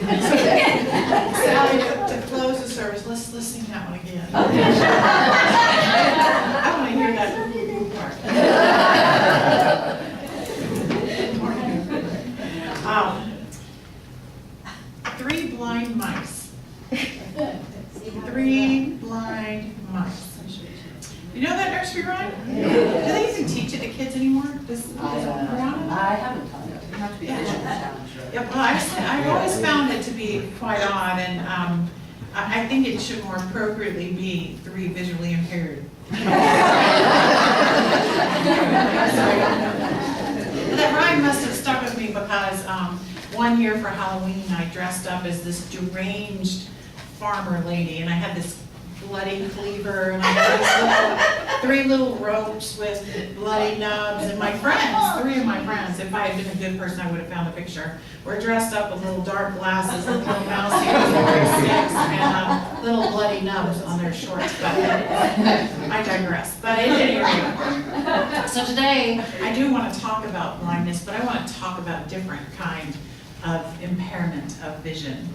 Sally, to close the service, let's sing that one again. I want to hear that part. Three blind mice. Three blind mice. You know that nursery rhyme? Do they even teach it to kids anymore? I haven't taught it. You have to be Yeah, well, I've always found it to be quite odd, and I think it should more appropriately be three visually impaired. That rhyme must have stuck with me because one year for Halloween I dressed up as this deranged farmer lady, and I had this bloody cleaver, and I had three little ropes with bloody nubs, and my friends, three of my friends, if I had been a good person I would have found a picture, were dressed up with little dark glasses and little mouse ears and wearing sticks and little bloody nubs on their shorts, but I digress. But at any rate, so today I do want to talk about blindness, but I want to talk about a different kind of impairment of vision.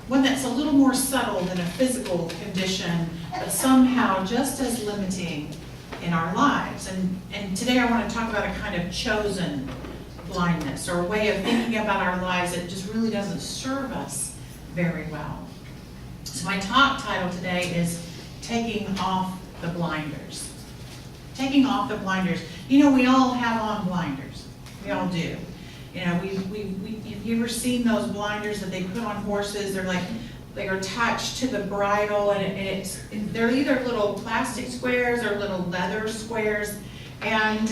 One that's a little more subtle than a physical condition, but somehow just as limiting in our lives. And today I want to talk about a kind of chosen blindness, or a way of thinking about our lives that just really doesn't serve us very well. So my talk title today is Taking Off the Blinders. Taking off the blinders. You know, we all have on blinders. We all do. You know, have you ever seen those blinders that they put on horses? They're like, they are attached to the bridle, and they're either little plastic squares or little leather squares. And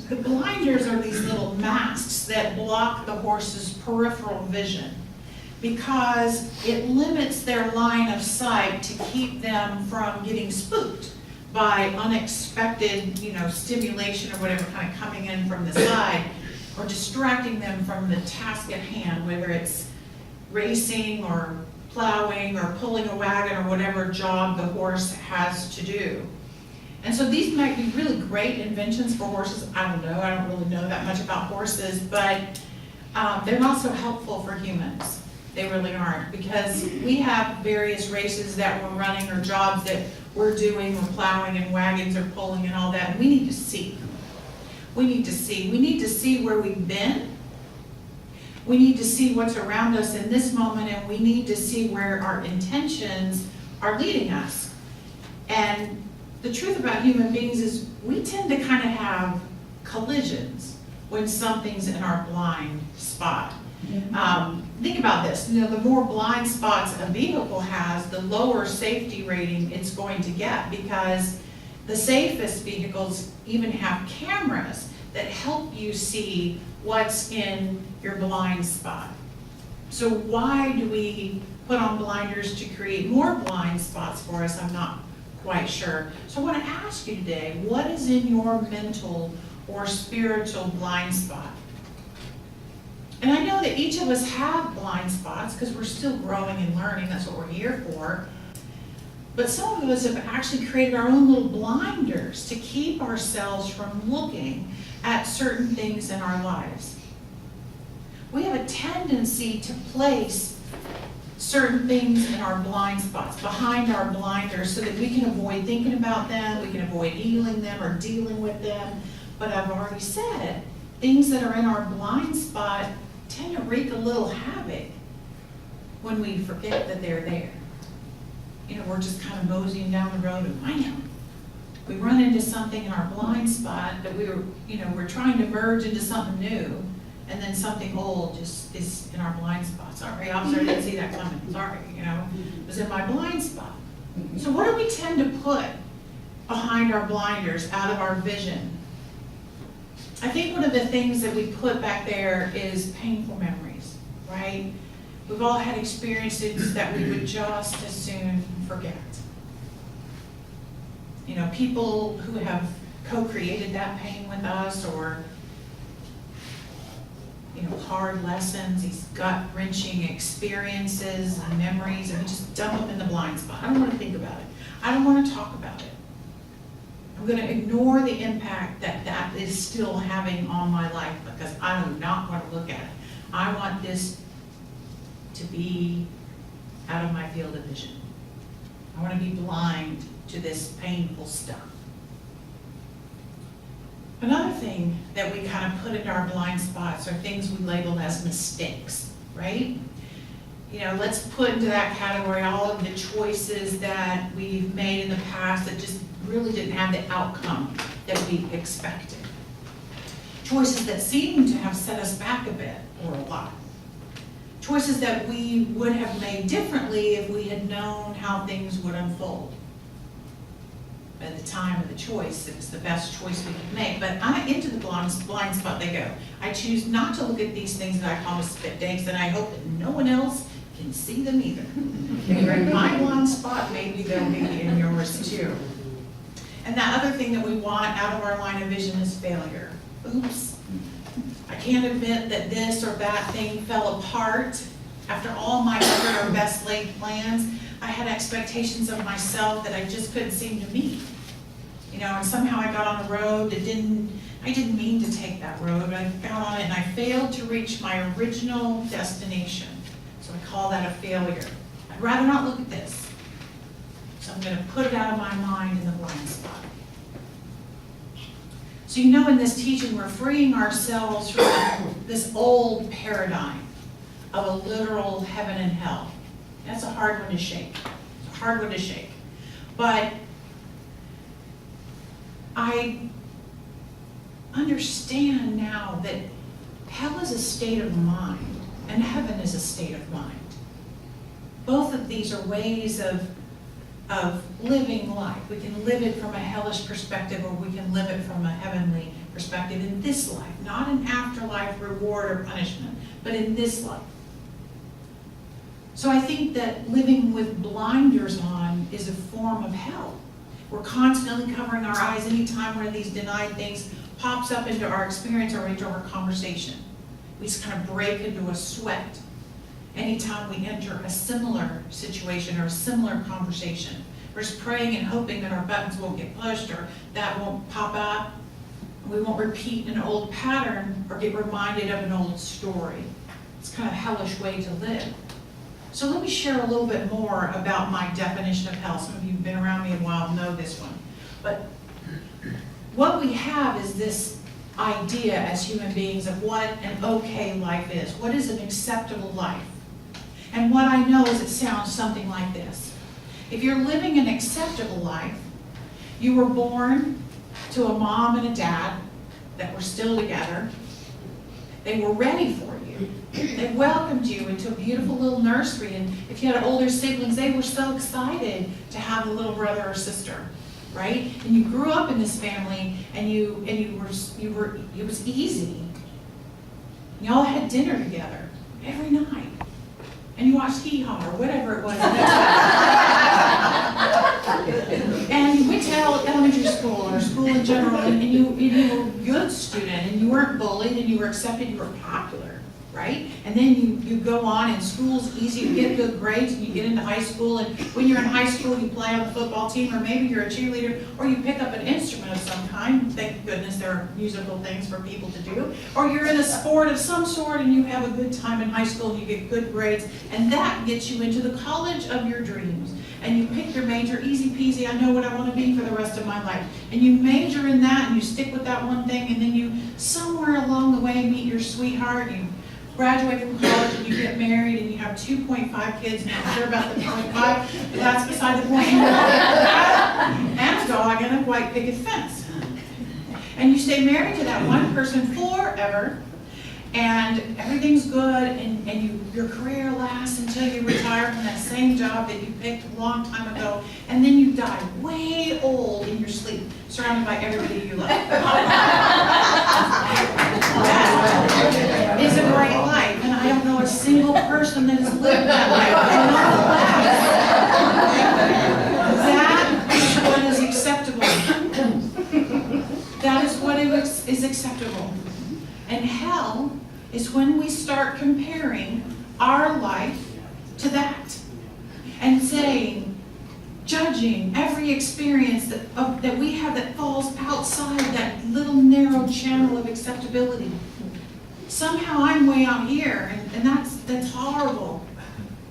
the blinders are these little masks that block the horse's peripheral vision because it limits their line of sight to keep them from getting spooked by unexpected, stimulation or whatever kind of coming in from the side, or distracting them from the task at hand, whether it's racing or plowing or pulling a wagon or whatever job the horse has to do. And so these might be really great inventions for horses. I don't know, I don't really know that much about horses, but they're not so helpful for humans. They really aren't, because we have various races that we're running or jobs that we're doing, we're plowing and wagons or pulling and all that, and we need to see. We need to see. We need to see where we've been. We need to see what's around us in this moment, and we need to see where our intentions are leading us. And the truth about human beings is we tend to kind of have collisions when something's in our blind spot. Think about this. The more blind spots a vehicle has, the lower safety rating it's going to get, because the safest vehicles even have cameras that help you see what's in your blind spot. So why do we put on blinders to create more blind spots for us? I'm not quite sure. So I want to ask you today, what is in your mental or spiritual blind spot? And I know that each of us have blind spots because we're still growing and learning. That's what we're here for. But some of us have actually created our own little blinders to keep ourselves from looking at certain things in our lives. We have a tendency to place certain things in our blind spots, behind our blinders, so that we can avoid thinking about them, we can avoid healing them or dealing with them. But I've already said, things that are in our blind spot tend to wreak a little havoc when we forget that they're there. We're just kind of moseying down the road and wham, we run into something in our blind spot that we're trying to merge into something new, and then something old just is in our blind spot. Sorry, officer, I didn't see that coming. Sorry, it was in my blind spot. So what do we tend to put behind our blinders, out of our vision? I think one of the things that we put back there is painful memories, right? We've all had experiences that we would just as soon forget. People who have co-created that pain with us, or hard lessons, these gut-wrenching experiences and memories, and we just dump them in the blind spot. I don't want to think about it. I don't want to talk about it. I'm going to ignore the impact that is still having on my life, because I do not want to look at it. I want this to be out of my field of vision. I want to be blind to this painful stuff. Another thing that we kind of put into our blind spots are things we label as mistakes, right? You know, let's put into that category all of the choices that we've made in the past that just really didn't have the outcome that we expected. Choices that seem to have set us back a bit or a lot. Choices that we would have made differently if we had known how things would unfold. At the time of the choice, it was the best choice we could make. But into the blind spot they go. I choose not to look at these things that I call mistakes, and I hope that no one else can see them either. If you're in my blind spot, maybe they'll be in yours too. And that other thing that we want out of our line of vision is failure. Oops. I can't admit that this or that thing fell apart. After all my other or best laid plans, I had expectations of myself that I just couldn't seem to meet. You know, and somehow I got on a road that I didn't mean to take that road, but I got on it and I failed to reach my original destination. So I call that a failure. I'd rather not look at this. So I'm going to put it out of my mind in the blind spot. So you know, in this teaching, we're freeing ourselves from this old paradigm of a literal heaven and hell. That's a hard one to shake. It's a hard one to shake. But I understand now that hell is a state of mind and heaven is a state of mind. Both of these are ways of living life. We can live it from a hellish perspective, or we can live it from a heavenly perspective in this life, not an afterlife reward or punishment, but in this life. So I think that living with blinders on is a form of hell. We're constantly covering our eyes anytime one of these denied things pops up into our experience or into our conversation. We just kind of break into a sweat anytime we enter a similar situation or a similar conversation. We're just praying and hoping that our buttons won't get pushed or that won't pop up. We won't repeat an old pattern or get reminded of an old story. It's kind of a hellish way to live. So let me share a little bit more about my definition of hell. Some of you who've been around me a while know this one. But what we have is this idea as human beings of what an okay life is. What is an acceptable life? And what I know is it sounds something like this. If you're living an acceptable life, you were born to a mom and a dad that were still together. They were ready for you. They welcomed you into a beautiful little nursery, and if you had older siblings, they were so excited to have a little brother or sister, right? And you grew up in this family, and it was easy. Y'all had dinner together every night, and you watched Hee Haw or whatever it was. And you went to elementary school or school in general, and you were a good student, and you weren't bullied, and you were accepted, you were popular, right? And then you go on, and school's easy, you get good grades, and you get into high school, and when you're in high school, you play on the football team, or maybe you're a cheerleader, or you pick up an instrument of some kind. Thank goodness there are musical things for people to do. Or you're in a sport of some sort, and you have a good time in high school, and you get good grades, and that gets you into the college of your dreams. And you pick your major, easy peasy, I know what I want to be for the rest of my life. And you major in that, and you stick with that one thing, and then you, somewhere along the way, meet your sweetheart, you graduate from college, and you get married, and you have 2.5 kids, and I'm not sure about the 0.5, but that's beside the point. And a dog and a white picket fence. And you stay married to that one person forever, and everything's good, and your career lasts until you retire from that same job that you picked a long time ago, and then you die way old in your sleep, surrounded by everybody you love. That is a great life, and I don't know a single person that has lived that life. That is what is acceptable. That is what is acceptable. And hell is when we start comparing our life to that and saying, judging every experience that we have that falls outside that little narrow channel of acceptability. somehow I'm way out here, and that's horrible.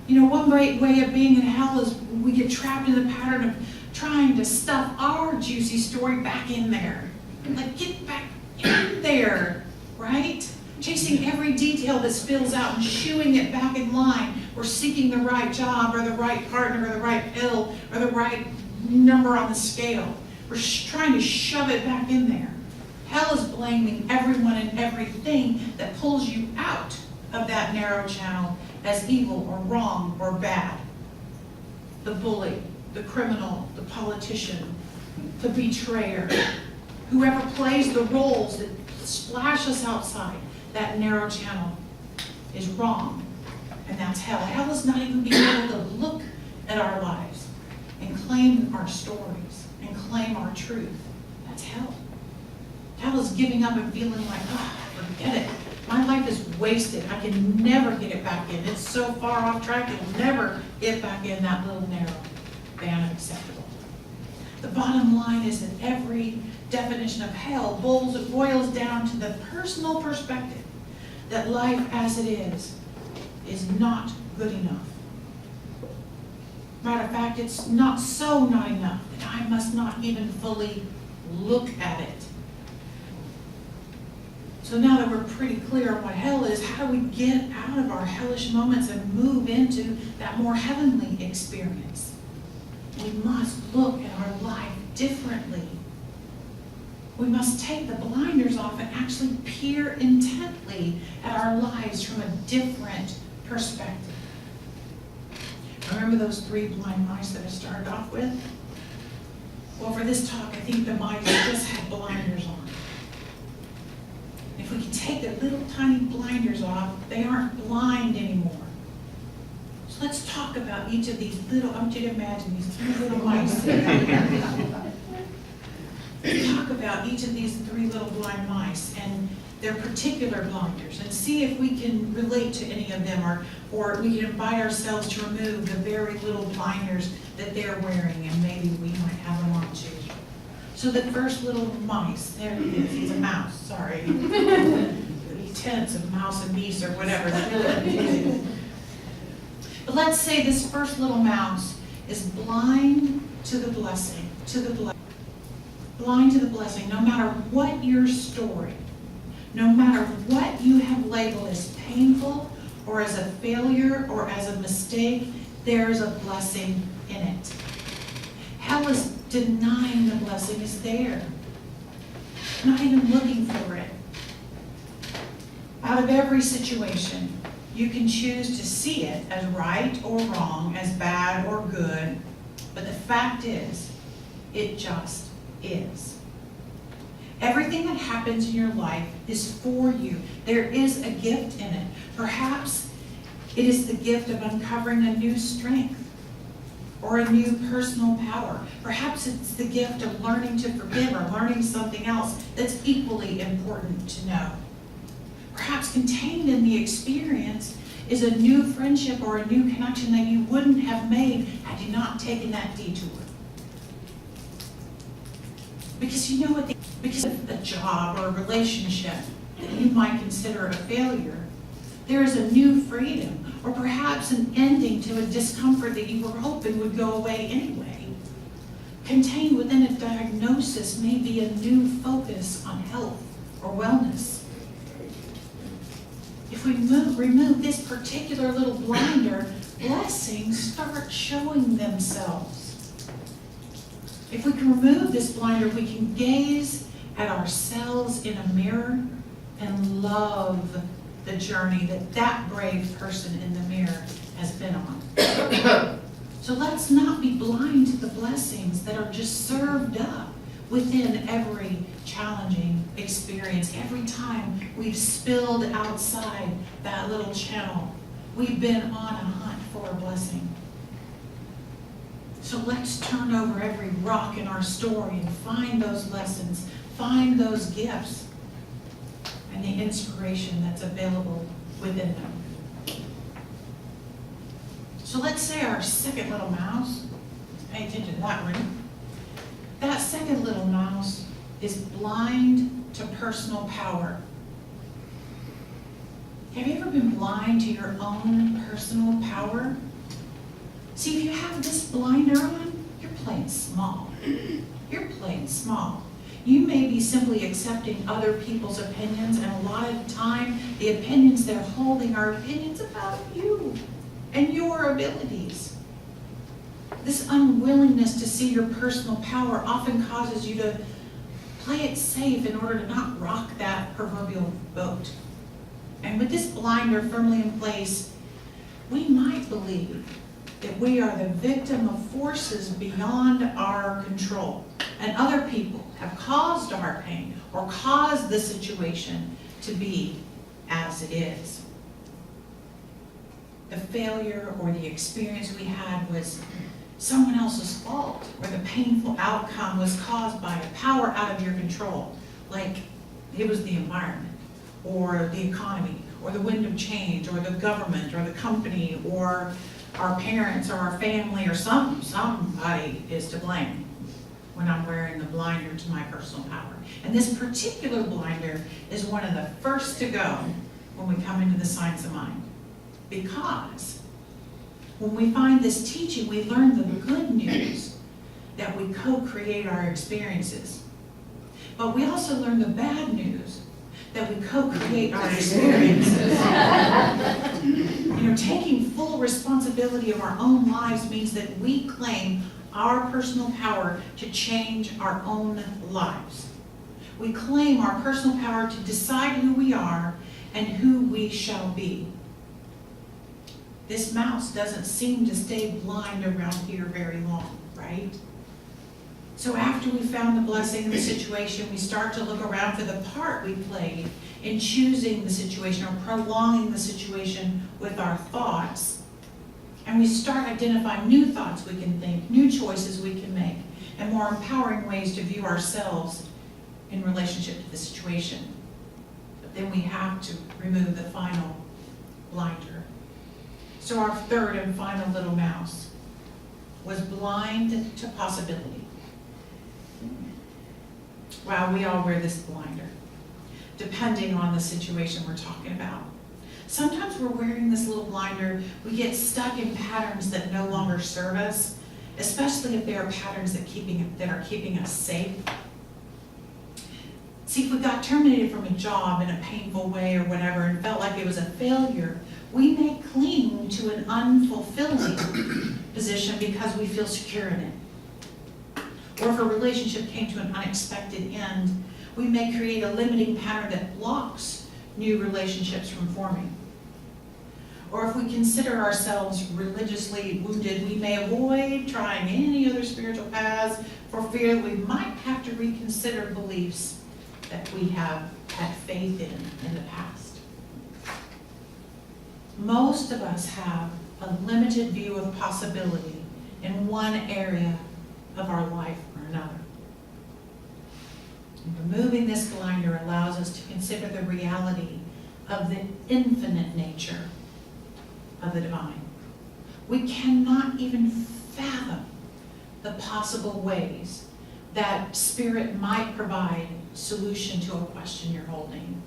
You know, one way of being in hell is we get trapped in the pattern of trying to stuff our juicy story back in there. Like, get back in there, right? Chasing every detail that spills out and shooing it back in line, or seeking the right job, or the right partner, or the right pill, or the right number on the scale. We're trying to shove it back in there. Hell is blaming everyone and everything that pulls you out of that narrow channel as evil or wrong or bad. The bully, the criminal, the politician, the betrayer, whoever plays the roles that splash us outside that narrow channel is wrong, and that's hell. Hell is not even being able to look at our lives and claim our stories and claim our truth. That's hell. Hell is giving up and feeling like, oh, forget it. My life is wasted. I can never get it back in. It's so far off track, it'll never get back in that little narrow band of acceptable. The bottom line is that every definition of hell boils down to the personal perspective that life as it is not good enough. Matter of fact, it's not enough that I must not even fully look at it. So now that we're pretty clear on what hell is, how do we get out of our hellish moments and move into that more heavenly experience? We must look at our life differently. We must take the blinders off and actually peer intently at our lives from a different perspective. Remember those 3 blind mice that I started off with? Well, for this talk, I think the mice just had blinders on. If we can take their little tiny blinders off, they aren't blind anymore. So let's talk about each of these little, I want you to imagine these 3 little mice. Let's talk about each of these 3 little blind mice and their particular blinders, and see if we can relate to any of them, or we can invite ourselves to remove the very little blinders that they're wearing, and maybe we might have them on too. So the first little mice, there he is, he's a mouse, sorry. He tense of mouse and geese or whatever. But let's say this first little mouse is blind to the blessing, blind to the blessing, no matter what your story, no matter what you have labeled as painful or as a failure or as a mistake, there is a blessing in it. Hell is denying the blessing is there, not even looking for it. Out of every situation, you can choose to see it as right or wrong, as bad or good, but the fact is, it just is. Everything that happens in your life is for you. There is a gift in it. Perhaps it is the gift of uncovering a new strength or a new personal power. Perhaps it's the gift of learning to forgive or learning something else that's equally important to know. Perhaps contained in the experience is a new friendship or a new connection that you wouldn't have made had you not taken that detour. Because you know what, because of a job or a relationship that you might consider a failure, there is a new freedom, or perhaps an ending to a discomfort that you were hoping would go away anyway. Contained within a diagnosis may be a new focus on health or wellness. If we remove this particular little blinder, blessings start showing themselves. If we can remove this blinder, we can gaze at ourselves in a mirror and love the journey that brave person in the mirror has been on. So let's not be blind to the blessings that are just served up within every challenging experience. Every time we've spilled outside that little channel, we've been on a hunt for a blessing. So let's turn over every rock in our story and find those lessons, find those gifts, and the inspiration that's available within them. So let's say our second little mouse, pay attention to that one. That second little mouse is blind to personal power. Have you ever been blind to your own personal power? See, if you have this blinder on, you're playing small. You're playing small. You may be simply accepting other people's opinions, and a lot of the time, the opinions they're holding are opinions about you and your abilities. This unwillingness to see your personal power often causes you to play it safe in order to not rock that proverbial boat. And with this blinder firmly in place, we might believe that we are the victim of forces beyond our control, and other people have caused our pain or caused the situation to be as it is. The failure or the experience we had was someone else's fault, or the painful outcome was caused by a power out of your control, like it was the environment, or the economy, or the wind of change, or the government, or the company, or our parents, or our family, or somebody is to blame when I'm wearing the blinder to my personal power. And this particular blinder is one of the first to go when we come into the science of mind. Because when we find this teaching, we learn the good news that we co-create our experiences. But we also learn the bad news that we co-create our experiences. Taking full responsibility of our own lives means that we claim our personal power to change our own lives. We claim our personal power to decide who we are and who we shall be. This mouse doesn't seem to stay blind around here very long, right? So after we found the blessing in the situation, we start to look around for the part we played in choosing the situation or prolonging the situation with our thoughts. And we start identifying new thoughts we can think, new choices we can make, and more empowering ways to view ourselves in relationship to the situation. But then we have to remove the final blinder. So our third and final little mouse was blind to possibility. Wow, we all wear this blinder, depending on the situation we're talking about. Sometimes we're wearing this little blinder, we get stuck in patterns that no longer serve us, especially if they are patterns that are keeping us safe. See, if we got terminated from a job in a painful way or whatever and felt like it was a failure, we may cling to an unfulfilling position because we feel secure in it. Or if a relationship came to an unexpected end, we may create a limiting pattern that blocks new relationships from forming. Or if we consider ourselves religiously wounded, we may avoid trying any other spiritual paths for fear that we might have to reconsider beliefs that we have had faith in the past. Most of us have a limited view of possibility in one area of our life or another. And removing this blinder allows us to consider the reality of the infinite nature of the divine. We cannot even fathom the possible ways that Spirit might provide solution to a question you're holding,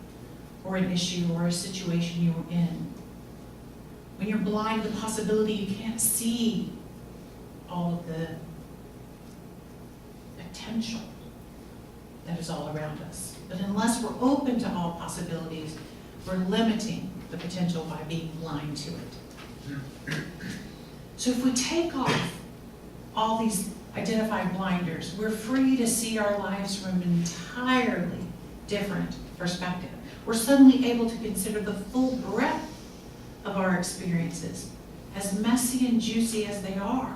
or an issue or a situation you're in. When you're blind to the possibility, you can't see all of the potential that is all around us. But unless we're open to all possibilities, we're limiting the potential by being blind to it. So if we take off all these identified blinders, we're free to see our lives from an entirely different perspective. We're suddenly able to consider the full breadth of our experiences, as messy and juicy as they are,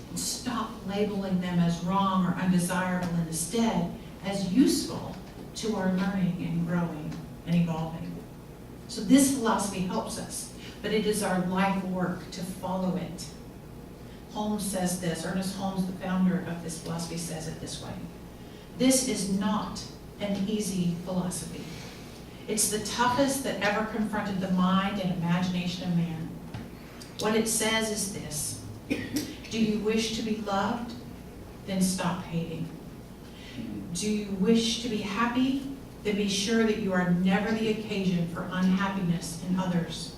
and stop labeling them as wrong or undesirable, and instead as useful to our learning and growing and evolving. So this philosophy helps us, but it is our life work to follow it. Holmes says this, Ernest Holmes, the founder of this philosophy, says it this way: this is not an easy philosophy. It's the toughest that ever confronted the mind and imagination of man. What it says is this: do you wish to be loved? Then stop hating. Do you wish to be happy? Then be sure that you are never the occasion for unhappiness in others.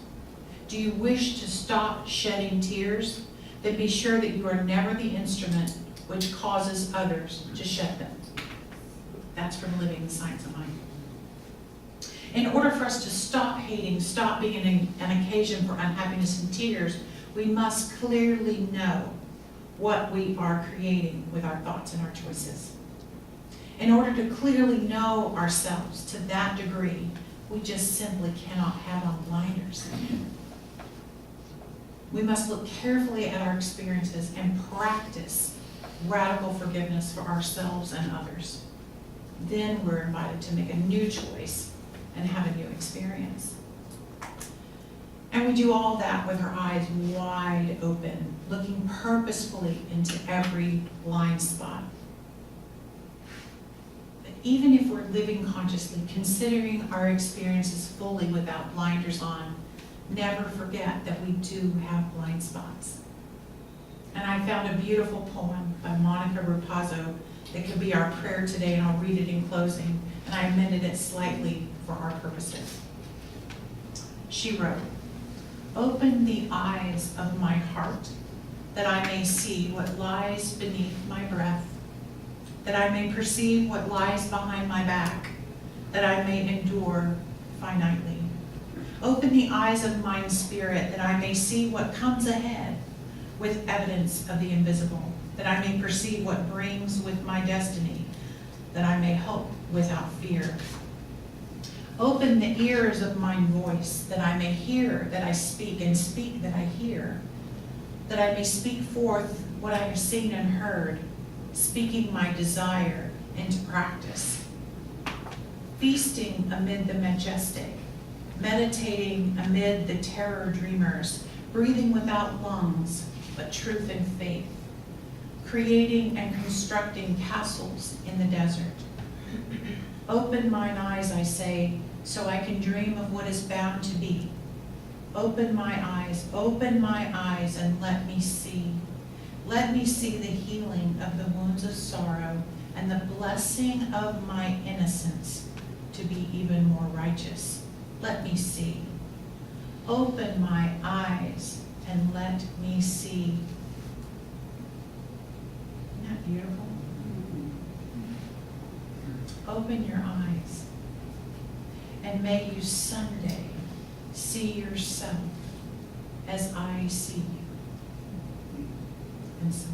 Do you wish to stop shedding tears? Then be sure that you are never the instrument which causes others to shed them. That's from Living the Science of Mind. In order for us to stop hating, stop being an occasion for unhappiness and tears, we must clearly know what we are creating with our thoughts and our choices. In order to clearly know ourselves to that degree, we just simply cannot have on blinders. We must look carefully at our experiences and practice radical forgiveness for ourselves and others. Then we're invited to make a new choice and have a new experience. And we do all that with our eyes wide open, looking purposefully into every blind spot. But even if we're living consciously, considering our experiences fully without blinders on, never forget that we do have blind spots. And I found a beautiful poem by Monica Rapazzo that could be our prayer today, and I'll read it in closing, and I amended it slightly for our purposes. She wrote, "Open the eyes of my heart, that I may see what lies beneath my breath, that I may perceive what lies behind my back, that I may endure finitely. Open the eyes of mine spirit, that I may see what comes ahead with evidence of the invisible, that I may perceive what brings with my destiny, that I may hope without fear. Open the ears of mine voice, that I may hear that I speak, and speak that I hear, that I may speak forth what I have seen and heard, speaking my desire into practice. Feasting amid the majestic, meditating amid the terror dreamers, breathing without lungs, but truth and faith, creating and constructing castles in the desert. Open mine eyes, I say, so I can dream of what is bound to be. Open my eyes, and let me see. Let me see the healing of the wounds of sorrow and the blessing of my innocence to be even more righteous. Let me see. Open my eyes and let me see." Isn't that beautiful? Open your eyes, and may you someday see yourself as I see you. And so